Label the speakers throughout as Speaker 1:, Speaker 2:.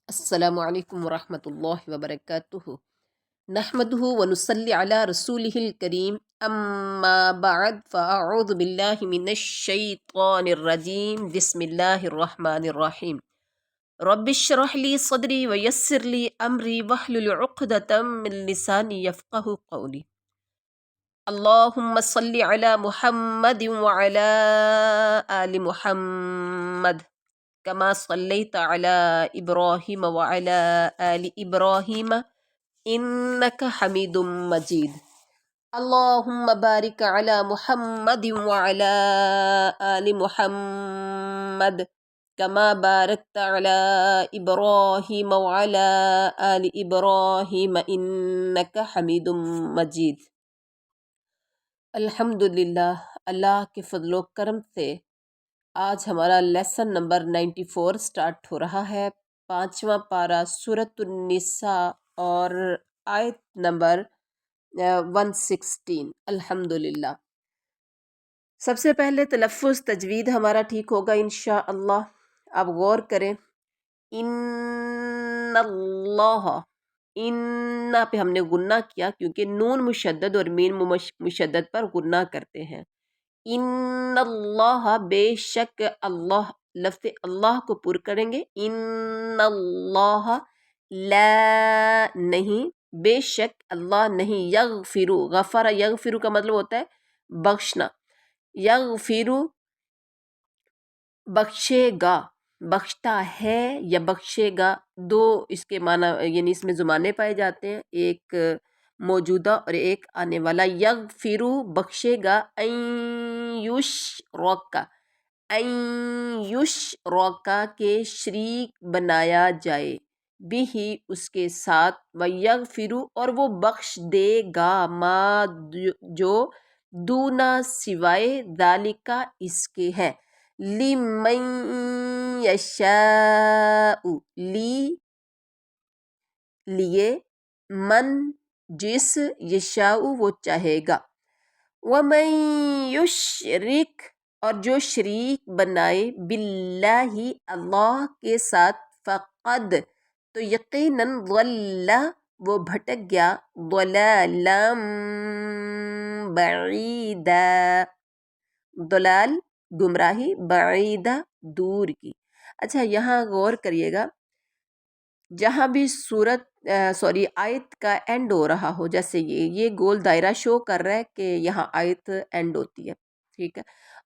Speaker 1: السلام علیکم ورحمۃ اللہ وبرکاتہ نحمده ونصلی علی رسوله الکریم اما بعد فاعوذ باللہ من الشیطان الرجیم بسم اللہ الرحمن الرحیم رب اشرح لی صدری ویسر لی امری واحلل عقدۃ من لسانی یفقهوا قولی اللہم صلی علی محمد وعلی آل محمد كما صليت على إبراهيم وعلى آل إبراهيم إنك حميد مجيد اللهم بارك على محمد وعلى آل محمد كما باركت على إبراهيم وعلى آل إبراهيم إنك حميد مجيد۔ الحمدللہ، اللہ کے فضل و کرم سے آج ہمارا لیسن نمبر 94 سٹارٹ ہو رہا ہے۔ 5واں پارہ سورۃ النساء اور آیت نمبر 116۔ الحمدللہ، سب سے پہلے تلفظ تجوید ہمارا ٹھیک ہوگا انشاءاللہ۔ اب غور کریں، ان اللہ، ان پہ ہم نے غنہ کیا کیونکہ نون مشدد اور میم مشدد پر غنہ کرتے ہیں۔ ان اللہ، بے شک اللہ، لفظ اللہ کو پر کریں گے۔ ان اللہ، لا نہیں، بے شک اللہ نہیں، یغفرو، غفر یغفرو کا مطلب ہوتا ہے بخشنا، یغفرو بخشے گا، بخشتا ہے یا بخشے گا، دو اس کے معنی یعنی اس میں زمانے پائے جاتے ہیں، ایک موجودہ اور ایک آنے والا۔ یغفرو بخشے گا، این یشرک، این یشرک کے شریک بنایا جائے، بھی اس کے ساتھ، ویغفرو اور وہ بخش دے گا، ما جو دونا سوائے، ذالکا اس کے ہے، لمن یشاء لیے، من جس، یشاء وہ چاہے گا، ومن یشرک اور جو شریک بنائے، باللہ اللہ کے ساتھ، فقد تو یقیناً، ضل وہ بھٹک گیا، ضلالا بعیدا، ضلال گمراہی، بعیدہ دور کی۔ اچھا یہاں غور کریے گا، جہاں بھی آیت کا اینڈ ہو رہا ہو، جیسے یہ گول دائرہ شو کر رہا ہے کہ یہاں آیت اینڈ ہوتی ہے، ٹھیک ہے،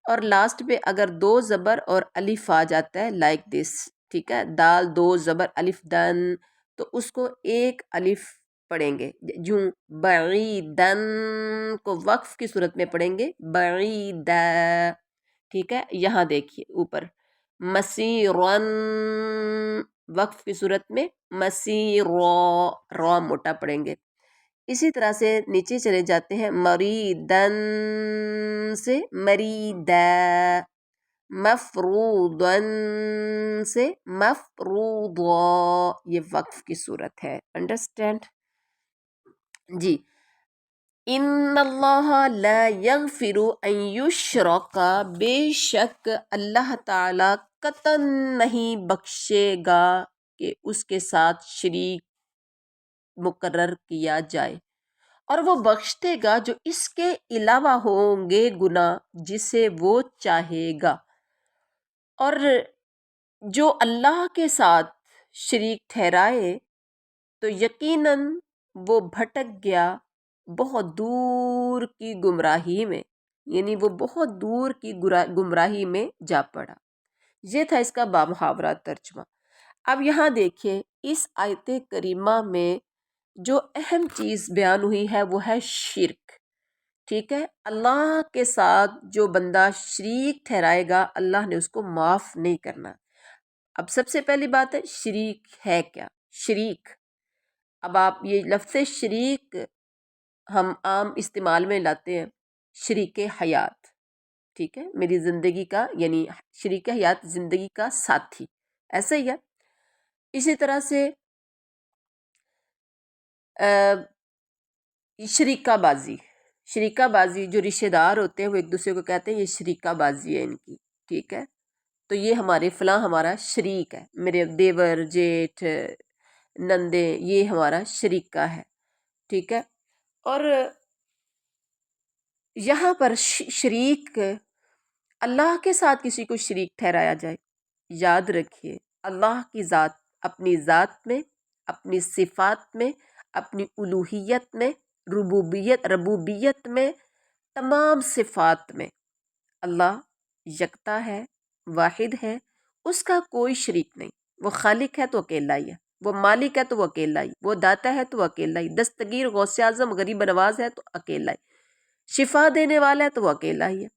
Speaker 1: اور لاسٹ پہ اگر دو زبر اور الف آ جاتا ہے لائک دس، ٹھیک ہے، دال دو زبر الف دن، تو اس کو ایک الف پڑھیں گے، جوں بعیدن کو وقف کی صورت میں پڑھیں گے، بعیدہ، ٹھیک ہے۔ یہاں دیکھیے اوپر، مسیرن وقف کی صورت میں، مسیرا، را موٹا پڑھیں گے۔ اسی طرح سے نیچے چلے جاتے ہیں، مریدن سے مریدا، مفروضن سے مفروضا، یہ وقف کی صورت ہے، انڈرسٹینڈ جی۔ ان اللہ لا یغفر ان یشرک، بے شک اللہ تعالی قطعاً نہیں بخشے گا کہ اس کے ساتھ شریک مقرر کیا جائے، اور وہ بخش دے گا جو اس کے علاوہ ہوں گے گناہ، جسے وہ چاہے گا۔ اور جو اللہ کے ساتھ شریک ٹھہرائے تو یقیناً وہ بھٹک گیا بہت دور کی گمراہی میں، یعنی وہ بہت دور کی گمراہی میں جا پڑا۔ یہ تھا اس کا بامحاورہ ترجمہ۔ اب یہاں دیکھیں، اس آیت کریمہ میں جو اہم چیز بیان ہوئی ہے وہ ہے شرک، ٹھیک ہے۔ اللہ کے ساتھ جو بندہ شریک ٹھہرائے گا، اللہ نے اس کو معاف نہیں کرنا۔ اب سب سے پہلی بات ہے، شریک ہے کیا؟ شریک، اب آپ یہ لفظ شریک ہم عام استعمال میں لاتے ہیں، شریک حیات، ٹھیک ہے، میری زندگی کا، یعنی شریک حیات زندگی کا ساتھی، ایسا ہی ہے۔ اسی طرح سے شریکہ بازی، شریکہ بازی جو رشتہ دار ہوتے ہیں وہ ایک دوسرے کو کہتے ہیں یہ شریکہ بازی ہے ان کی، ٹھیک ہے۔ تو یہ ہمارے فلاں ہمارا شریک ہے، میرے دیور جیٹھ نندے یہ ہمارا شریکہ ہے، ٹھیک ہے۔ اور یہاں پر شریک اللہ کے ساتھ کسی کو شریک ٹھہرایا جائے، یاد رکھیے اللہ کی ذات، اپنی ذات میں، اپنی صفات میں، اپنی الوہیت میں، ربوبیت میں، تمام صفات میں اللہ یکتا ہے، واحد ہے، اس کا کوئی شریک نہیں۔ وہ خالق ہے تو اکیلا ہی ہے، وہ مالک ہے تو وہ اکیلا ہی، وہ داتا ہے تو وہ اکیلا ہی، دستگیر غوث اعظم غریب نواز ہے تو اکیلا ہی، شفا دینے والا ہے تو وہ اکیلا ہی ہے۔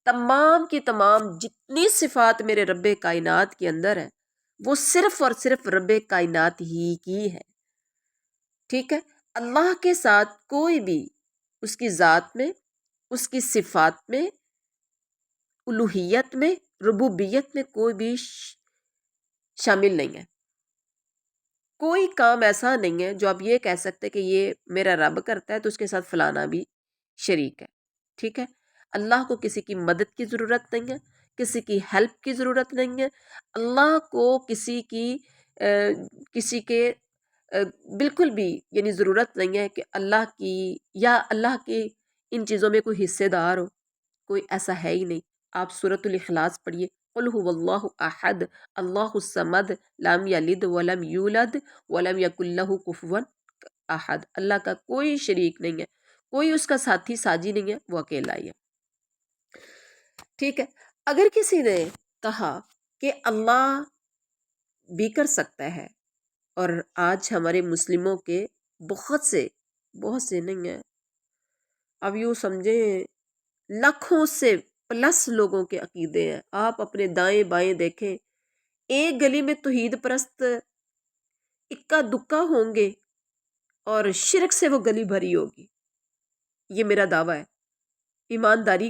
Speaker 1: تمام کی تمام جتنی صفات میرے رب کائنات کے اندر ہے وہ صرف اور صرف رب کائنات ہی کی ہے، ٹھیک ہے۔ اللہ کے ساتھ کوئی بھی اس کی ذات میں، اس کی صفات میں، الوہیت میں، ربوبیت میں کوئی بھی شامل نہیں ہے۔ کوئی کام ایسا نہیں ہے جو آپ یہ کہہ سکتے کہ یہ میرا رب کرتا ہے تو اس کے ساتھ فلانا بھی شریک ہے، ٹھیک ہے۔ اللہ کو کسی کی مدد کی ضرورت نہیں ہے، کسی کی ہیلپ کی ضرورت نہیں ہے، اللہ کو کسی کے بالکل بھی یعنی ضرورت نہیں ہے کہ اللہ کی یا اللہ کے ان چیزوں میں کوئی حصے دار ہو، کوئی ایسا ہے ہی نہیں۔ آپ سورۃ الاخلاص پڑھیے، قل هو اللہ احد اللہ الصمد لم یلد ولم یولد ولم یکن لہ کفوا احد، اللہ کا کوئی شریک نہیں ہے، کوئی اس کا ساتھی ساجی نہیں ہے، وہ اکیلا ہی ہے، ٹھیک ہے۔ اگر کسی نے کہا کہ اللہ بھی کر سکتا ہے، اور آج ہمارے مسلموں کے بہت سے نہیں ہیں، اب یوں سمجھیں لاکھوں سے پلس لوگوں کے عقیدے ہیں، آپ اپنے دائیں بائیں دیکھیں، ایک گلی میں توحید پرست اکا دکا ہوں گے اور شرک سے وہ گلی بھری ہوگی، یہ میرا دعویٰ ہے۔ ایمانداری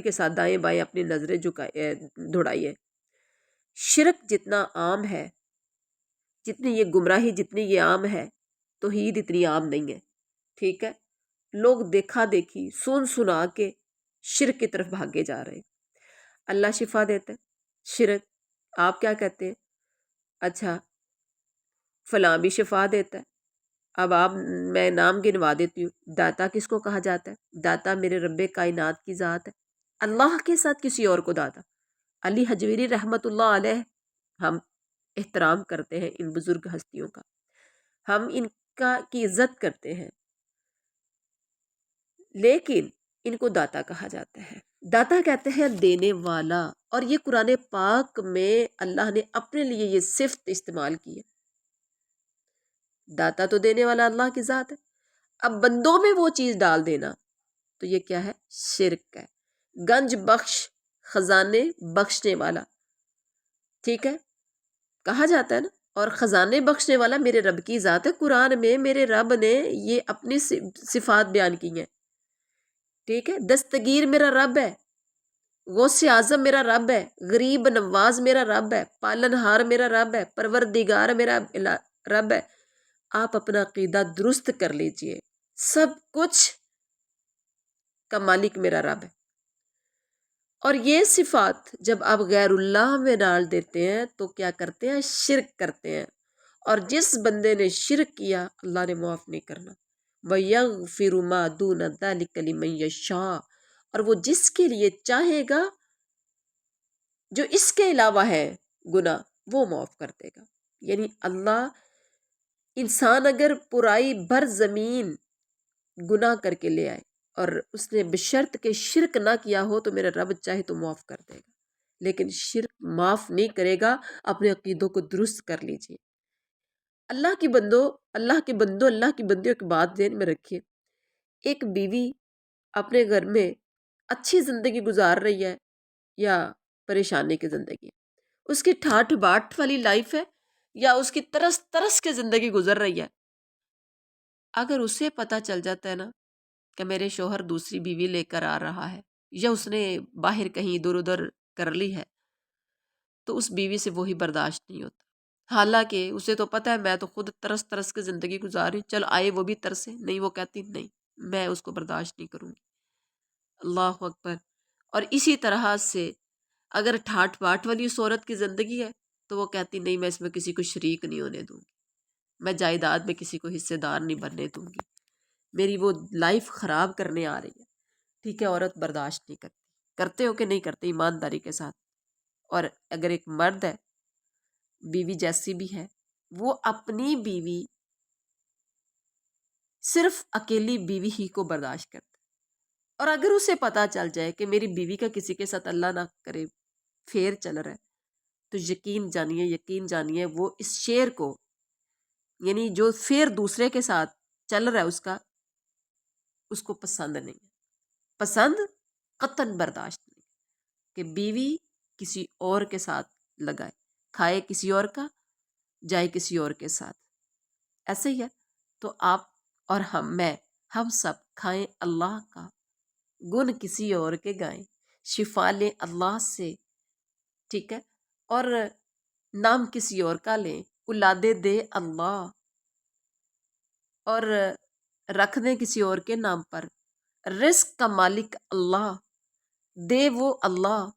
Speaker 1: کے ساتھ دائیں بائیں اپنی نظریں دوڑائیے۔ شرک جتنا عام ہے، جتنی یہ گمراہی جتنی یہ عام ہے، توحید اتنی عام نہیں ہے، ٹھیک ہے۔ لوگ دیکھا دیکھی سنا کے شرک کی طرف بھاگے جا رہے ہیں۔ اللہ شفا دیتا ہے، شرک آپ کیا کہتے ہیں؟ اچھا فلاں بھی شفا دیتا ہے۔ اب میں نام گنوا دیتی ہوں، داتا کس کو کہا جاتا ہے؟ داتا میرے رب کائنات کی ذات ہے، اللہ کے ساتھ کسی اور کو داتا؟ علی حجویری رحمت اللہ علیہ، ہم احترام کرتے ہیں ان بزرگ ہستیوں کا، ہم ان کی عزت کرتے ہیں، لیکن ان کو داتا کہا جاتا ہے۔ داتا کہتے ہیں دینے والا، اور یہ قرآن پاک میں اللہ نے اپنے لیے یہ صفت استعمال کی ہے۔ داتا تو دینے والا اللہ کی ذات ہے، اب بندوں میں وہ چیز ڈال دینا تو یہ کیا ہے؟ شرک ہے۔ گنج بخش، خزانے بخشنے والا، ٹھیک ہے، کہا جاتا ہے نا، اور خزانے بخشنے والا میرے رب کی ذات ہے۔ قرآن میں میرے رب نے یہ اپنی صفات بیان کی ہیں، ٹھیک ہے۔ دستگیر میرا رب ہے، غوث اعظم میرا رب ہے، غریب نواز میرا رب ہے، پالن ہار میرا رب ہے، پروردگار میرا رب ہے۔ آپ اپنا عقیدہ درست کر لیجئے، سب کچھ کا مالک میرا رب ہے۔ اور یہ صفات جب آپ غیر اللہ میں ڈال دیتے ہیں تو کیا کرتے ہیں؟ شرک کرتے ہیں، اور جس بندے نے شرک کیا اللہ نے معاف نہیں کرنا۔ وَيَغْفِرُ مَا دُونَ ذَلِكَ لِمَن يَشَاءُ، اور وہ جس کے لیے چاہے گا، جو اس کے علاوہ ہے گناہ، وہ معاف کر دے گا۔ یعنی اللہ، انسان اگر پرائی بھر زمین گناہ کر کے لے آئے اور اس نے بشرط کہ شرک نہ کیا ہو تو میرا رب چاہے تو معاف کر دے گا، لیکن شرک معاف نہیں کرے گا۔ اپنے عقیدوں کو درست کر لیجئے۔ اللہ کی بندیوں کی بات ذہن میں رکھیے۔ ایک بیوی اپنے گھر میں اچھی زندگی گزار رہی ہے یا پریشانی کی زندگی ہے، اس کی ٹھاٹھ باٹھ والی لائف ہے یا اس کی ترس کے زندگی گزر رہی ہے، اگر اسے پتہ چل جاتا ہے نا کہ میرے شوہر دوسری بیوی لے کر آ رہا ہے یا اس نے باہر کہیں ادھر ادھر کر لی ہے، تو اس بیوی سے وہی برداشت نہیں ہوتا۔ حالانکہ اسے تو پتہ ہے میں تو خود ترس کے زندگی گزار رہی، چل آئے وہ بھی ترسے، نہیں، وہ کہتی نہیں میں اس کو برداشت نہیں کروں گی۔ اللہ اکبر۔ اور اسی طرح سے اگر ٹھاٹ باٹ والی اس عورت کی زندگی ہے تو وہ کہتی نہیں، میں اس میں کسی کو شریک نہیں ہونے دوں گی، میں جائیداد میں کسی کو حصے دار نہیں بننے دوں گی، میری وہ لائف خراب کرنے آ رہی ہے. ٹھیک ہے، عورت برداشت نہیں کرتی. کرتے ہو کہ نہیں کرتے ایمانداری کے ساتھ؟ اور اگر ایک مرد ہے، بیوی جیسی بھی ہے، وہ اپنی بیوی صرف اکیلی بیوی ہی کو برداشت کرتا ہے. اور اگر اسے پتا چل جائے کہ میری بیوی کا کسی کے ساتھ اللہ نہ کرے فیر چل رہا ہے، تو یقین جانیے وہ اس شیر کو، یعنی جو فیر دوسرے کے ساتھ چل رہا ہے اس کو پسند نہیں ہے. پسند قطعاً برداشت نہیں کہ بیوی کسی اور کے ساتھ لگائے، کھائے کسی اور کا، جائے کسی اور کے ساتھ. ایسے ہی ہے. تو آپ اور ہم سب کھائیں اللہ کا، گن کسی اور کے گائیں، شفا لیں اللہ سے. ٹھیک ہے، اور نام کسی اور کا لیں، اولادے دے اللہ، اور رکھ دیں کسی اور کے نام پر. رزق کا مالک اللہ، دے وہ اللہ،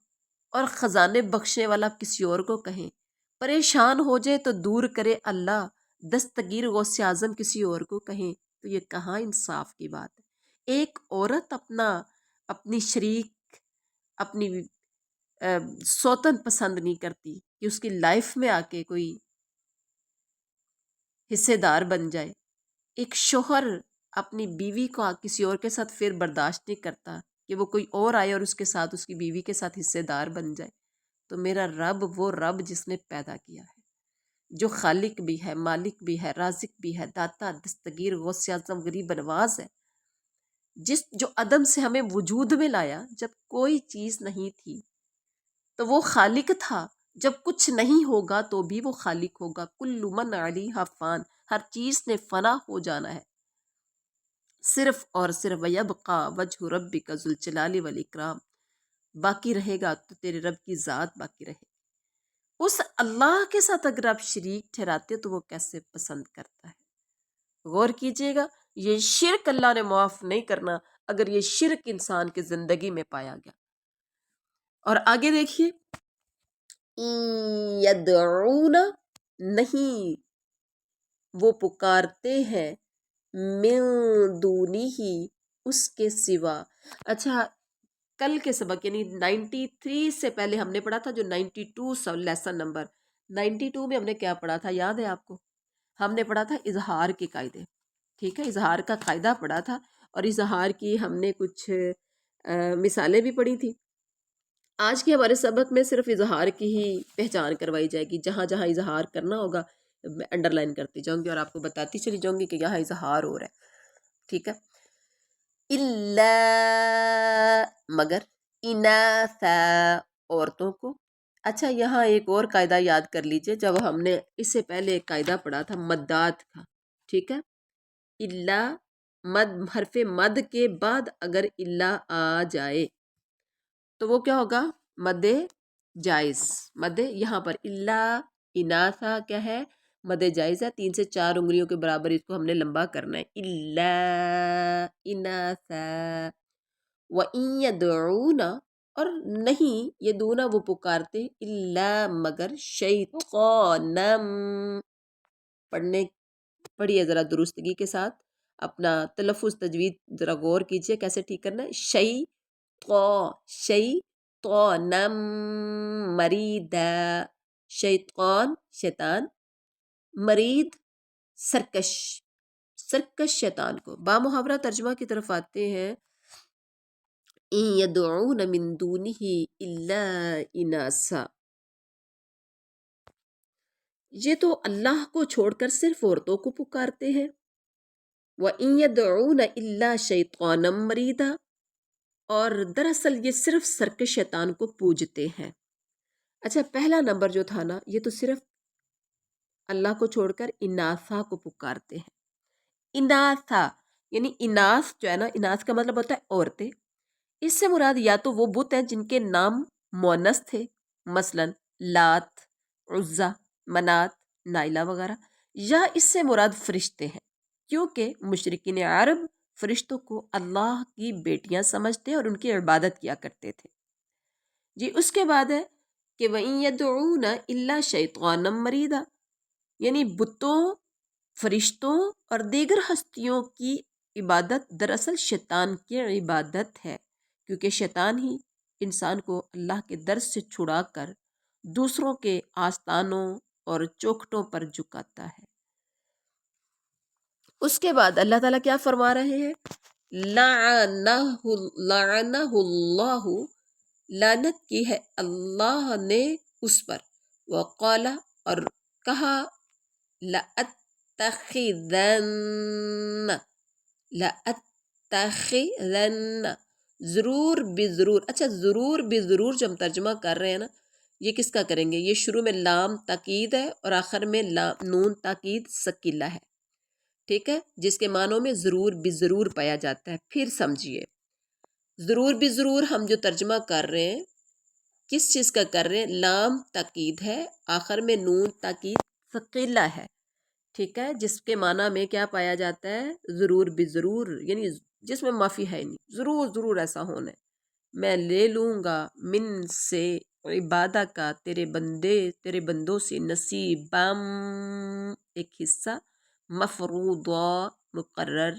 Speaker 1: اور خزانے بخشنے والا کسی اور کو کہیں. پریشان ہو جائے تو دور کرے اللہ، دستگیر غوث اعظم کسی اور کو کہیں. تو یہ کہاں انصاف کی بات ہے؟ ایک عورت اپنی شریک، اپنی سوتن پسند نہیں کرتی کہ اس کی لائف میں آ کے کوئی حصے دار بن جائے. ایک شوہر اپنی بیوی کو کسی اور کے ساتھ پھر برداشت نہیں کرتا کہ وہ کوئی اور آئے اور اس کے ساتھ، اس کی بیوی کے ساتھ حصے دار بن جائے. تو میرا رب وہ رب جس نے پیدا کیا ہے، جو خالق بھی ہے، مالک بھی ہے، رازق بھی ہے، داتا، دستگیر، غوث اعظم، غریب نواز ہے، جو عدم سے ہمیں وجود میں لایا جب کوئی چیز نہیں تھی، تو وہ خالق تھا. جب کچھ نہیں ہوگا تو بھی وہ خالق ہوگا. کل من علیہا فان، ہر چیز نے فنا ہو جانا ہے. صرف اور صرف وَيَبْقَى وَجْهُ رَبِّكَ ذُو الْجَلَالِ وَالْإِكْرَامِ، باقی رہے گا تو تیرے رب کی ذات باقی رہے. اس اللہ کے ساتھ اگر آپ شریک ٹھہراتے تو وہ کیسے پسند کرتا ہے. غور کیجئے گا، یہ شرک اللہ نے معاف نہیں کرنا اگر یہ شرک انسان کی زندگی میں پایا گیا. اور آگے دیکھیے، یدعون، نہیں وہ پکارتے ہیں، من دونی ہی، اس کے سوا. اچھا، کل کے سبق یعنی 93 سے پہلے ہم نے پڑھا تھا جو 92 لیسن نمبر 92 میں ہم نے کیا پڑھا تھا، یاد ہے آپ کو؟ ہم نے پڑھا تھا اظہار کے قاعدے. ٹھیک ہے، اظہار کا قاعدہ پڑھا تھا، اور اظہار کی ہم نے کچھ مثالیں بھی پڑھی تھی. آج کے ہمارے سبق میں صرف اظہار کی ہی پہچان کروائی جائے گی. جہاں جہاں اظہار کرنا ہوگا میں انڈر لائن کرتی جاؤں گی اور آپ کو بتاتی چلی جاؤں گی کہ یہاں اظہار ہو رہا ہے. ٹھیک ہے. الا، مگر، اناثا، عورتوں کو. اچھا، یہاں ایک اور قاعدہ یاد کر لیجئے. جب ہم نے اس سے پہلے ایک قاعدہ پڑھا تھا مدات کا. ٹھیک ہے، الا، مد، حرف مد کے بعد اگر الا آ جائے تو وہ کیا ہوگا؟ مد جائز. مد یہاں پر الا اناثا کیا ہے؟ مد جائز ہے. 3 سے 4 انگلیوں کے برابر اس کو ہم نے لمبا کرنا ہے. الا اناثا وَإِن يَدْعُونَ، اور نہیں یدعون وہ پکارتے، الا مگر، شیطانم، پڑھیے ذرا درستگی کے ساتھ، اپنا تلفظ تجوید ذرا غور کیجئے کیسے ٹھیک کرنا ہے. شیطانم مریدا، شیطان شیطان، مرید سرکش شیطان کو. بامحاورہ ترجمہ کی طرف آتے ہیں. إِن يَدْعُونَ مِن دُونِهِ إِلَّا إِنَاثًا، یہ تو اللہ کو چھوڑ کر صرف عورتوں کو پکارتے ہیں. وَإِن يَدْعُونَ إِلَّا شَيْطَانًا مَرِيدًا، اور دراصل یہ صرف سرکش شیطان کو پوجتے ہیں. اچھا، پہلا نمبر جو تھا نا، یہ تو صرف اللہ کو چھوڑ کر اناثا کو پکارتے ہیں. اناثا یعنی اناث جو ہے نا، اناث کا مطلب ہوتا ہے عورتیں. اس سے مراد یا تو وہ بت ہیں جن کے نام مونث تھے، مثلا لات، عزا، منات، نائلہ وغیرہ، یا اس سے مراد فرشتے ہیں، کیونکہ مشرکین عرب فرشتوں کو اللہ کی بیٹیاں سمجھتے اور ان کی عبادت کیا کرتے تھے. جی اس کے بعد ہے کہ وَإِن يَدْعُونَ إِلَّا شَيْطَانًا مَرِيدًا، یعنی بتوں، فرشتوں اور دیگر ہستیوں کی عبادت دراصل شیطان کی عبادت ہے، کیونکہ شیطان ہی انسان کو اللہ کے در سے چھڑا کر دوسروں کے آستانوں اور چوکھٹوں پر جھکاتا ہے۔ اس کے بعد اللہ تعالیٰ کیا فرما رہے ہیں؟ لعنہ اللہ، لعنت کی ہے اللہ نے اس پر، وقال، اور کہا، لأتخذن، ضرور بضرور، اچھا ضرور بضرور جو ہم ترجمہ کر رہے ہیں نا، یہ کس کا کریں گے؟ یہ شروع میں لام تاکید ہے اور آخر میں نون تاکید ثقیلہ ہے، ٹھیک ہے، جس کے معنوں میں ضرور بضرور پایا جاتا ہے۔ پھر سمجھیے، ضرور بضرور ہم جو ترجمہ کر رہے ہیں کس چیز کا کر رہے ہیں؟ لام تاکید ہے، آخر میں نون تاکید ثقیلہ ہے، ٹھیک ہے، جس کے معنی میں کیا پایا جاتا ہے؟ ضرور بضرور، یعنی جس میں معافی ہے نہیں، ضرور ضرور ایسا ہونا ہے، میں لے لوں گا من سے عبادہ کا، تیرے بندوں سے، نصیبم ایک حصہ، مفروضہ مقرر۔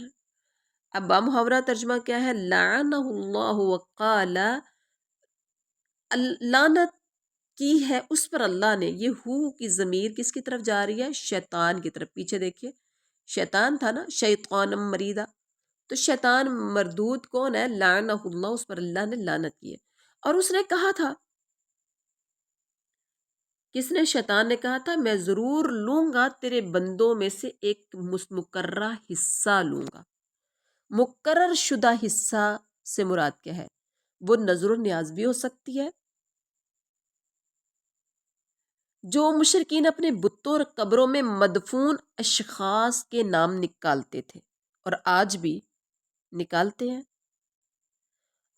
Speaker 1: اب بامحاورہ ترجمہ کیا ہے؟ لعنہ اللہ وقال، لعنت کی ہے اس پر اللہ نے، یہ ہو کی ضمیر کس کی طرف جا رہی ہے؟ شیطان کی طرف۔ پیچھے دیکھیے شیطان تھا نا، شیطان مریدہ، تو شیطان مردود کون ہے؟ لعنہ اللہ، اس پر اللہ نے لعنت کی ہے۔ اور اس نے کہا تھا، کس نے؟ شیطان نے کہا تھا، میں ضرور لوں گا تیرے بندوں میں سے ایک مقررہ حصہ لوں گا۔ مقرر شدہ حصہ سے مراد کیا ہے؟ وہ نظر و نیاز بھی ہو سکتی ہے۔ جو مشرکین اپنے بتوں اور قبروں میں مدفون اشخاص کے نام نکالتے تھے اور آج بھی نکالتے ہیں،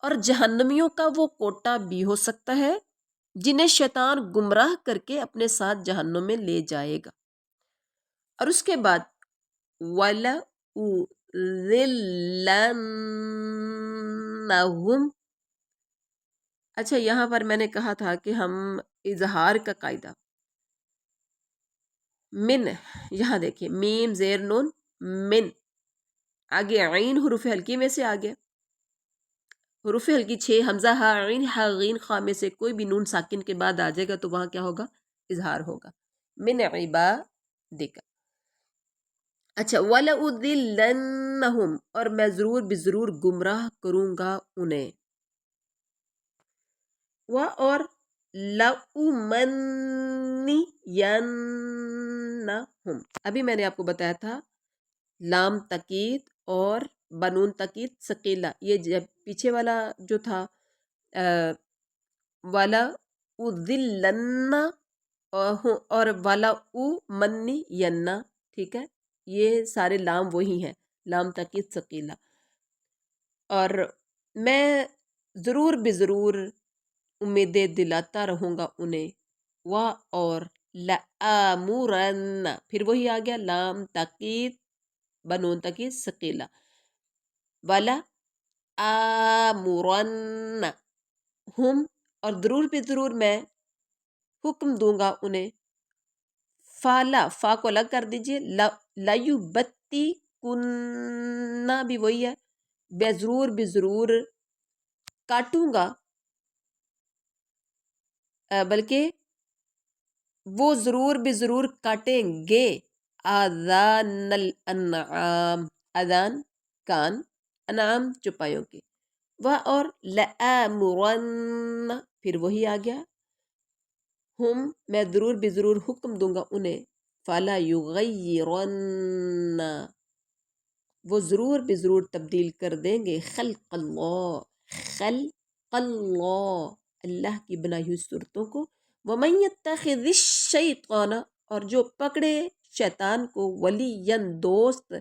Speaker 1: اور جہنمیوں کا وہ کوٹا بھی ہو سکتا ہے جنہیں شیطان گمراہ کر کے اپنے ساتھ جہنم میں لے جائے گا۔ اور اس کے بعد وَلَأُضِلَّنَّهُمْ، اچھا یہاں پر میں نے کہا تھا کہ ہم اظہار کا قاعدہ من، یہاں دیکھیں میم زیر نون من، آگے عین حروف ہلکی میں سے آگے حروف ہلکی 6 حمزہ ہا عین ہا غین خا میں سے کوئی بھی نون ساکن کے بعد آ جائے گا تو وہاں کیا ہوگا؟ اظہار ہوگا۔ من عبادک، اچھا وَلَأُضِلَّنَّهُمْ، اور میں ضرور بضرور گمراہ کروں گا انہیں، اور لَأُمَنِّيَنَّهُمْ، ابھی میں نے آپ کو بتایا تھا لام تاکید اور بنون تاکید ثقیلہ، یہ جب پیچھے والا جو تھا والا اذلن اور والا امنین، ٹھیک ہے، یہ سارے لام وہی ہیں، لام تاکید ثقیلہ۔ اور میں ضرور بضرور امیدیں دلاتا رہوں گا انہیں، اور لآمرن، پھر وہی آ گیا لام تاکید بنون تاکید ثقیلہ، والا آمرن ہم، اور ضرور بضرور میں حکم دوں گا انہیں، فا کو الگ کر دیجئے، لَيُبَتِّ کننا بھی وہی ہے، میں ضرور بضرور کاٹوں گا، بلکہ وہ ضرور بضرور کاٹیں گے، آذان الانعام، اذان کان، انعام چوپایوں کے، اور لآمرن، پھر وہی آ گیا ہم، میں ضرور بضرور حکم دوں گا انہیں، فلا یغیرن، وہ ضرور بضرور تبدیل کر دیں گے، خلق اللہ اللہ کی بنائی ہوئی صورتوں کو، وَمَن يَتَّخِذِ الشَّيْطَانَ، اور جو پکڑے شیطان کو، وَلِيًّا دوست،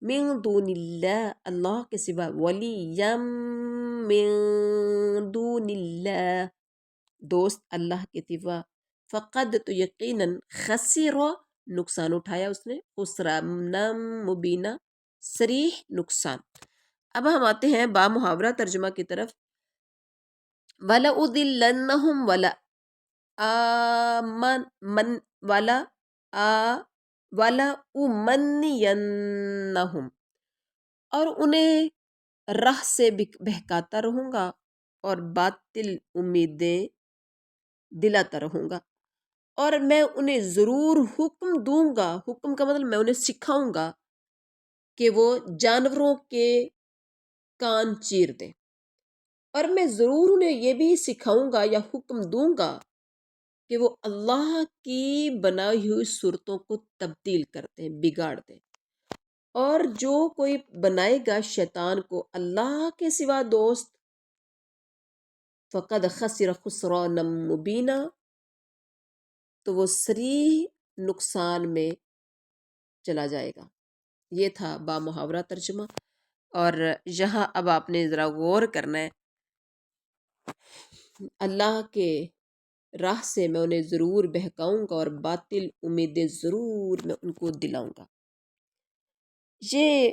Speaker 1: من دون اللہ اللہ کے سوا، وَلِيًّا من دون اللہ دوست اللہ کے سوا، فقد تو یقیناً خسر نقصان اٹھایا اس نے، خسرانا مبینہ صریح نقصان۔ اب ہم آتے ہیں با محاورہ ترجمہ کی طرف۔ ولا ادلنہم ولا آمن من ولا آ ولا امنینہم، اور انہیں راہ سے بہکاتا رہوں گا اور باطل امیدیں دلاتا رہوں گا، اور میں انہیں ضرور حکم دوں گا، حکم کا مطلب میں انہیں سکھاؤں گا کہ وہ جانوروں کے کان چیر دیں، اور میں ضرور انہیں یہ بھی سکھاؤں گا یا حکم دوں گا کہ وہ اللہ کی بنائی ہوئی صورتوں کو تبدیل کر دیں، بگاڑ دیں، اور جو کوئی بنائے گا شیطان کو اللہ کے سوا دوست فقد خسر خسرانا مبینہ، تو وہ صریح نقصان میں چلا جائے گا۔ یہ تھا با محاورہ ترجمہ، اور یہاں اب آپ نے ذرا غور کرنا ہے، اللہ کے راہ سے میں انہیں ضرور بہکاؤں گا اور باطل امیدیں ضرور میں ان کو دلاؤں گا۔ یہ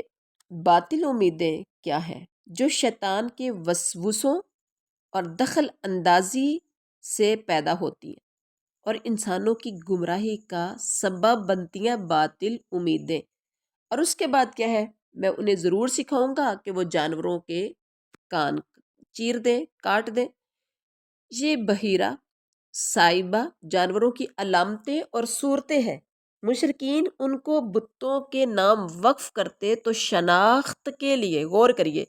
Speaker 1: باطل امیدیں کیا ہے؟ جو شیطان کے وسوسوں اور دخل اندازی سے پیدا ہوتی ہیں اور انسانوں کی گمراہی کا سبب بنتی ہیں باطل امیدیں۔ اور اس کے بعد کیا ہے؟ میں انہیں ضرور سکھاؤں گا کہ وہ جانوروں کے کان چیر دیں، کاٹ دیں۔ یہ بحیرہ سائبہ جانوروں کی علامتیں اور صورتیں ہیں۔ مشرکین ان کو بتوں کے نام وقف کرتے تو شناخت کے لیے، غور کریے،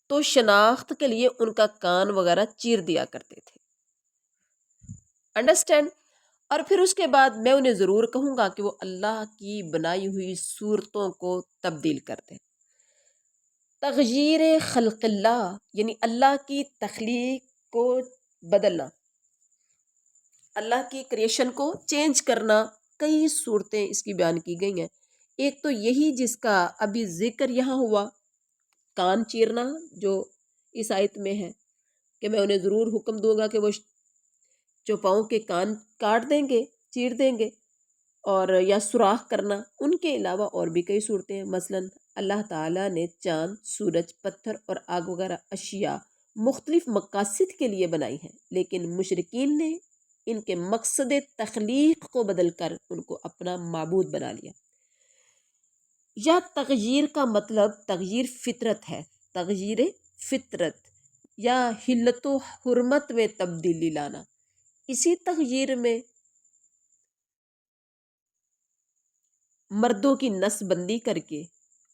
Speaker 1: تو شناخت کے لیے ان کا کان وغیرہ چیر دیا کرتے تھے، انڈرسٹینڈ؟ اور پھر اس کے بعد میں انہیں ضرور کہوں گا کہ وہ اللہ کی بنائی ہوئی صورتوں کو تبدیل کر دیں۔ تغییر خلق اللہ یعنی اللہ کی تخلیق کو بدلنا، اللہ کی کریشن کو چینج کرنا، کئی صورتیں اس کی بیان کی گئی ہیں۔ ایک تو یہی جس کا ابھی ذکر یہاں ہوا، کان چیرنا، جو اس آیت میں ہے کہ میں انہیں ضرور حکم دوں گا کہ وہ چوپاؤں کے کان کاٹ دیں گے، چیر دیں گے، اور یا سوراخ کرنا۔ ان کے علاوہ اور بھی کئی صورتیں ہیں، مثلا اللہ تعالیٰ نے چاند، سورج، پتھر اور آگ وغیرہ اشیاء مختلف مقاصد کے لیے بنائی ہیں، لیکن مشرکین نے ان کے مقصد تخلیق کو بدل کر ان کو اپنا معبود بنا لیا۔ یا تغییر کا مطلب تغییر فطرت ہے، تغییر فطرت یا حلت و حرمت میں تبدیلی لانا۔ اسی تغییر میں مردوں کی نسل بندی کر کے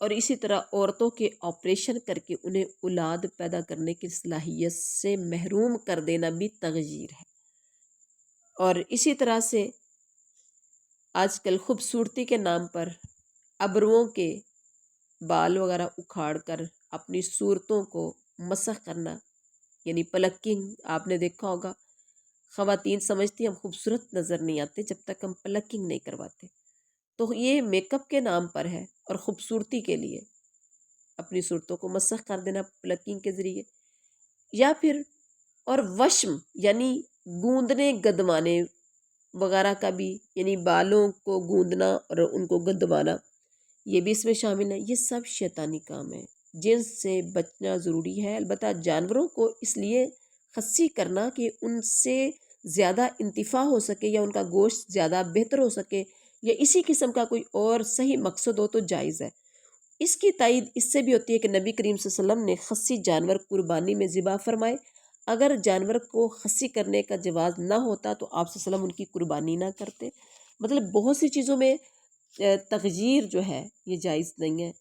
Speaker 1: اور اسی طرح عورتوں کے آپریشن کر کے انہیں اولاد پیدا کرنے کی صلاحیت سے محروم کر دینا بھی تغییر ہے۔ اور اسی طرح سے آج کل خوبصورتی کے نام پر ابروؤں کے بال وغیرہ اکھاڑ کر اپنی صورتوں کو مسخ کرنا، یعنی پلکنگ، آپ نے دیکھا ہوگا خواتین سمجھتی ہیں ہم خوبصورت نظر نہیں آتے جب تک ہم پلکنگ نہیں کرواتے، تو یہ میک اپ کے نام پر ہے اور خوبصورتی کے لیے اپنی صورتوں کو مسخ کر دینا پلکنگ کے ذریعے۔ یا پھر اور وشم یعنی گوندنے گدوانے وغیرہ کا بھی، یعنی بالوں کو گوندنا اور ان کو گدوانا، یہ بھی اس میں شامل ہے۔ یہ سب شیطانی کام ہے جن سے بچنا ضروری ہے۔ البتہ جانوروں کو اس لیے خصی کرنا کہ ان سے زیادہ انتفاع ہو سکے یا ان کا گوشت زیادہ بہتر ہو سکے یا اسی قسم کا کوئی اور صحیح مقصد ہو تو جائز ہے۔ اس کی تائید اس سے بھی ہوتی ہے کہ نبی کریم صلی اللہ علیہ وسلم نے خصی جانور قربانی میں ذبح فرمائے۔ اگر جانور کو خصی کرنے کا جواز نہ ہوتا تو آپ صلی اللہ علیہ وسلم ان کی قربانی نہ کرتے۔ مطلب بہت سی چیزوں میں تغییر جو ہے یہ جائز نہیں ہے،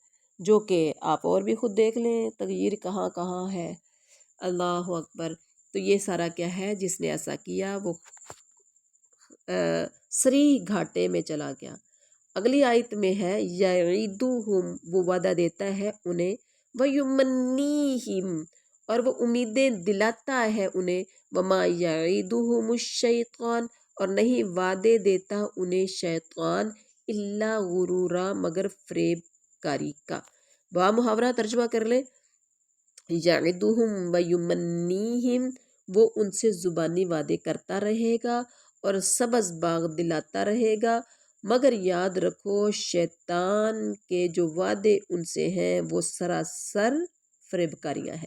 Speaker 1: جو کہ آپ اور بھی خود دیکھ لیں تغییر کہاں کہاں ہے۔ اللہ اکبر۔ تو یہ سارا کیا ہے، جس نے ایسا کیا وہ سری گھاٹے میں چلا گیا۔ اگلی آیت میں ہے یعیدہم، وہ وعدہ دیتا ہے انہیں، ویمنیہم، اور وہ امیدیں دلاتا ہے انہیں، وما یعیدہم الشیطان، اور نہیں وعدے دیتا انہیں شیطان، الا غرورا، مگر فریب کاری کا۔ با محاورہ ترجمہ کر لیں، یعدہم ویمنیہم، وہ ان سے زبانی وعدے کرتا رہے گا اور سبز باغ دلاتا رہے گا، مگر یاد رکھو شیطان کے جو وعدے ان سے ہیں وہ سراسر فریب کاریاں ہیں۔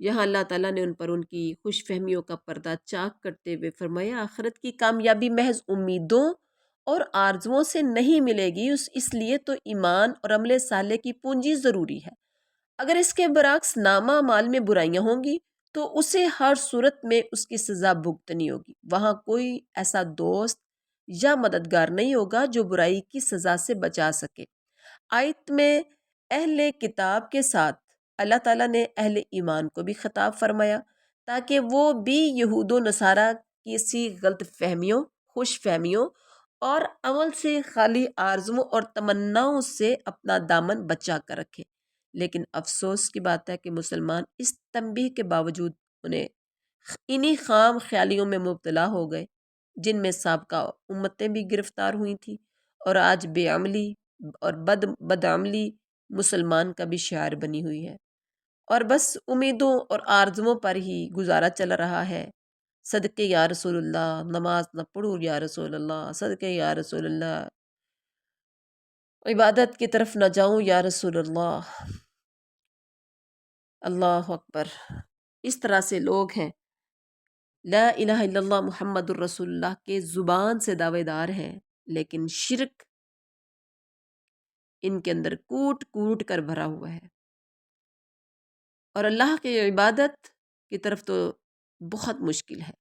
Speaker 1: یہاں اللہ تعالیٰ نے ان پر ان کی خوش فہمیوں کا پردہ چاک کرتے ہوئے فرمایا آخرت کی کامیابی محض امیدوں اور آرزوؤں سے نہیں ملے گی، اس لیے تو ایمان اور عمل صالح کی پونجی ضروری ہے۔ اگر اس کے برعکس نامہ مال میں برائیاں ہوں گی تو اسے ہر صورت میں اس کی سزا بھگتنی ہوگی۔ وہاں کوئی ایسا دوست یا مددگار نہیں ہوگا جو برائی کی سزا سے بچا سکے۔ آیت میں اہل کتاب کے ساتھ اللہ تعالیٰ نے اہل ایمان کو بھی خطاب فرمایا تاکہ وہ بھی یہود و نصارہ کی اسی غلط فہمیوں، خوش فہمیوں اور عمل سے خالی آرزوؤں اور تمناؤں سے اپنا دامن بچا کر رکھے۔ لیکن افسوس کی بات ہے کہ مسلمان اس تنبیہ کے باوجود انہی خام خیالیوں میں مبتلا ہو گئے جن میں سابقہ امتیں بھی گرفتار ہوئی تھیں، اور آج بے عملی اور بدعملی مسلمان کا بھی شعار بنی ہوئی ہے، اور بس امیدوں اور آرزوؤں پر ہی گزارا چل رہا ہے۔ صدقے یا رسول اللہ، نماز نہ پڑھو یا رسول اللہ، صدقے یا رسول اللہ، عبادت کی طرف نہ جاؤں یا رسول اللہ، اللہ اکبر۔ اس طرح سے لوگ ہیں لا الہ الا اللہ محمد الرسول اللہ کے زبان سے دعوے دار ہیں، لیکن شرک ان کے اندر کوٹ کوٹ کر بھرا ہوا ہے، اور اللہ کی عبادت کی طرف تو بہت مشکل ہے۔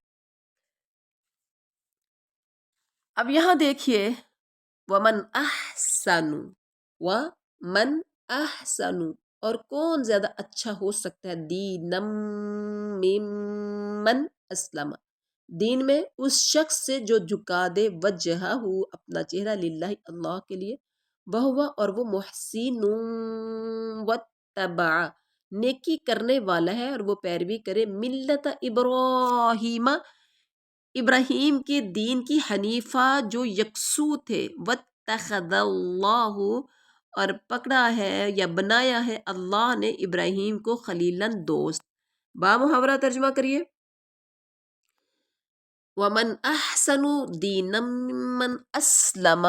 Speaker 1: اب یہاں دیکھیے ومن احسن، ومن احسن، اور کون زیادہ اچھا ہو سکتا ہے دینم ممن اسلم، دین میں اس شخص سے جو جھکا دے وجہہ اپنا چہرہ للہ اللہ کے لیے، وہو اور وہ محسن واتبع نیکی کرنے والا ہے اور وہ پیروی کرے ملت ابراہیم، ابراہیم کے دین کی حنیفہ جو یکسو تھے، واتخذ اللہ، اور پکڑا ہے یا بنایا ہے اللہ نے ابراہیم کو خلیلاً دوست۔ بامحاورہ ترجمہ کریے ومن احسن دینا ممن اسلم،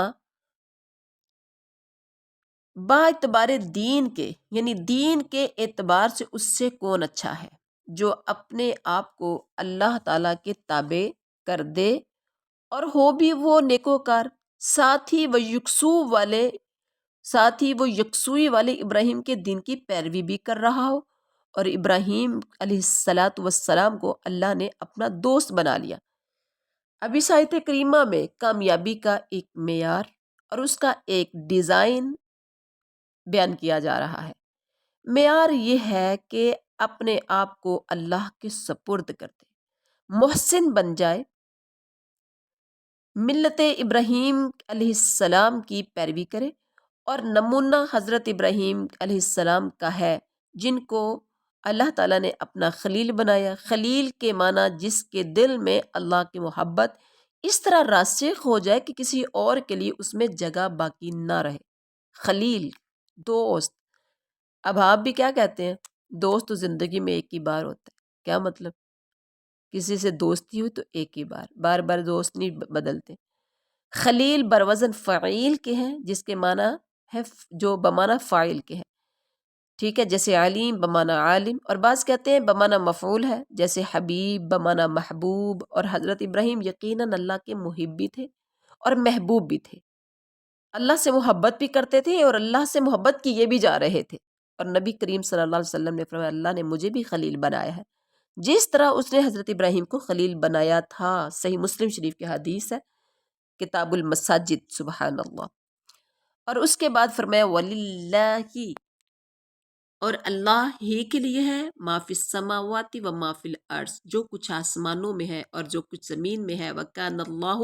Speaker 1: با اعتبار دین کے، یعنی دین کے اعتبار سے اس سے کون اچھا ہے جو اپنے آپ کو اللہ تعالیٰ کے تابع کر دے اور ہو بھی وہ نیکوکار، ساتھ ہی وہ یکسوئی والے ابراہیم کے دین کی پیروی بھی کر رہا ہو، اور ابراہیم علیہ السلام کو اللہ نے اپنا دوست بنا لیا۔ اب اس آیت کریمہ میں کامیابی کا ایک معیار اور اس کا ایک ڈیزائن بیان کیا جا رہا ہے۔ معیار یہ ہے کہ اپنے آپ کو اللہ کے سپرد کر دے، محسن بن جائے، ملت ابراہیم علیہ السلام کی پیروی کرے، اور نمونہ حضرت ابراہیم علیہ السلام کا ہے جن کو اللہ تعالیٰ نے اپنا خلیل بنایا۔ خلیل کے معنی جس کے دل میں اللہ کی محبت اس طرح راسخ ہو جائے کہ کسی اور کے لیے اس میں جگہ باقی نہ رہے۔ خلیل، دوست۔ اب آپ بھی کیا کہتے ہیں؟ دوست تو زندگی میں ایک ہی بار ہوتا ہے۔ کیا مطلب؟ کسی سے دوستی ہوئی تو ایک ہی بار، بار بار دوست نہیں بدلتے۔ خلیل بروزن فعیل کے ہیں، جس کے معنی ہے جو بمعنی فاعل کے ہیں، ٹھیک ہے، جیسے علیم بمعنی عالم، اور بعض کہتے ہیں بمعنی مفعول ہے، جیسے حبیب بمعنی محبوب، اور حضرت ابراہیم یقیناً اللہ کے محب بھی تھے اور محبوب بھی تھے، اللہ سے محبت بھی کرتے تھے اور اللہ سے محبت کیے بھی جا رہے تھے، اور نبی کریم صلی اللہ علیہ وسلم نے فرمایا اللہ نے مجھے بھی خلیل بنایا ہے جس طرح اس نے حضرت ابراہیم کو خلیل بنایا تھا۔ صحیح مسلم شریف کی حدیث ہے، کتاب المساجد، سبحان اللہ۔ اور اس کے بعد فرمایا وَلِلَّهِ، اور اللہ ہی کے لیے ہے، ما فی السماوات و ما فی الارض، جو کچھ آسمانوں میں ہے اور جو کچھ زمین میں ہے، وکان اللہ،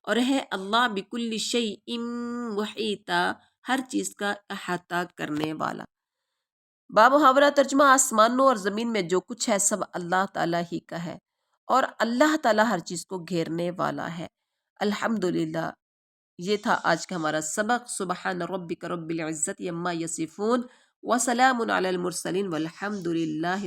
Speaker 1: اور ہے اللہ بکل شیء محیطا، ہر چیز کا احاطہ کرنے والا۔ بامحاورہ ترجمہ آسمانوں اور زمین میں جو کچھ ہے سب اللہ تعالیٰ ہی کا ہے، اور اللہ تعالیٰ ہر چیز کو گھیرنے والا ہے۔ الحمدللہ، یہ تھا آج کا ہمارا سبق۔ سبحان ربک رب العزت عما یصفون وسلام علی المرسلین والحمد للہ